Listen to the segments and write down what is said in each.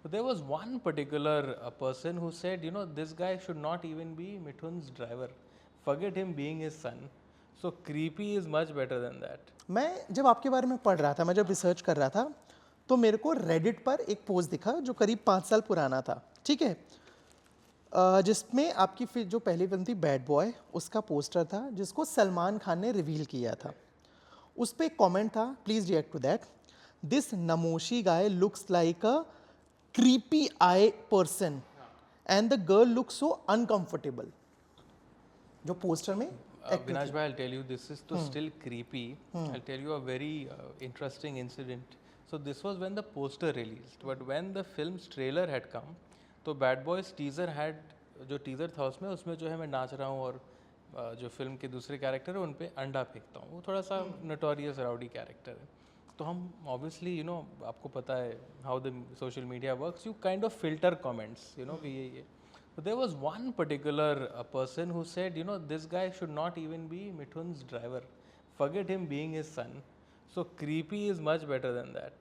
But there was one particular person who said, this guy should not even be Mithun's driver. Forget him being his son. So creepy is much better than that. मैं जब आपके बारे में पढ़ रहा था, मैं जब रिसर्च कर रहा था, तो मेरे को रेडिट पर एक पोस्ट दिखा जो करीब 5 साल पुराना था, ठीक है, जिसमें आपकी जो पहली फिल्म थी बैड बॉय, उसका पोस्टर था जिसको सलमान खान ने रिवील किया था. उस पर एक कॉमेंट था, please react to that. This नमोशी guy looks like a creepy eye person and the girl looks so uncomfortable. जो पोस्टर में Avinash bhai, I'll tell you, this is still creepy. I'll tell you a very interesting incident. So this was when the poster released, but when the film's trailer had come, तो Bad Boys teaser had, जो teaser था उसमें जो है मैं नाच रहा हूँ और जो फिल्म के दूसरे कैरेक्टर है उन पे अंडा फेंकता हूँ. वो थोड़ा सा नोटोरियस राउडी कैरेक्टर है. तो हम ऑब्वियसली आपको पता है how the social media works, you kind of filter comments, कि ये. So there was one particular person who said, this guy should not even be Mithun's driver. Forget him being his son. So creepy is much better than that.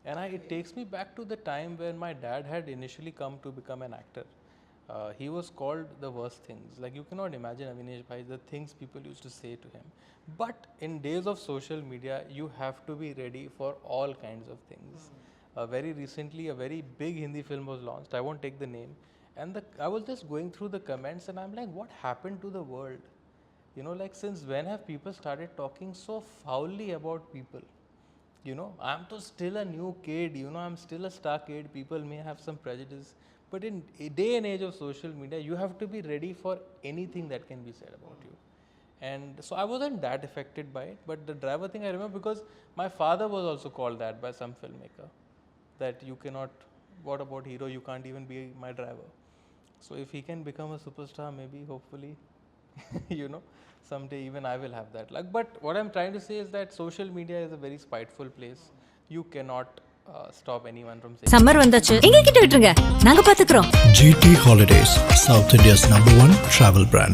And it takes me back to the time when my dad had initially come to become an actor. He was called the worst things. Like you cannot imagine, Avinash bhai, the things people used to say to him. But in days of social media, you have to be ready for all kinds of things. Very recently, a very big Hindi film was launched. I won't take the name. And I was just going through the comments and I'm like, what happened to the world? Like since when have people started talking so foully about people? I'm still a new kid, I'm still a star kid. People may have some prejudice. But in a day and age of social media, you have to be ready for anything that can be said about you. And so I wasn't that affected by it, but the driver thing I remember because my father was also called that by some filmmaker, that you cannot, what about hero, you can't even be my driver. So if he can become a superstar, maybe, hopefully, someday even I will have that luck. But what I'm trying to say is that social media is a very spiteful place. You cannot stop anyone from saying. Summer வந்தாச்சு, எங்க கிட்ட விட்டுருங்க, நாங்க பாத்துக்கிறோம். GT Holidays, South India's #1 travel brand.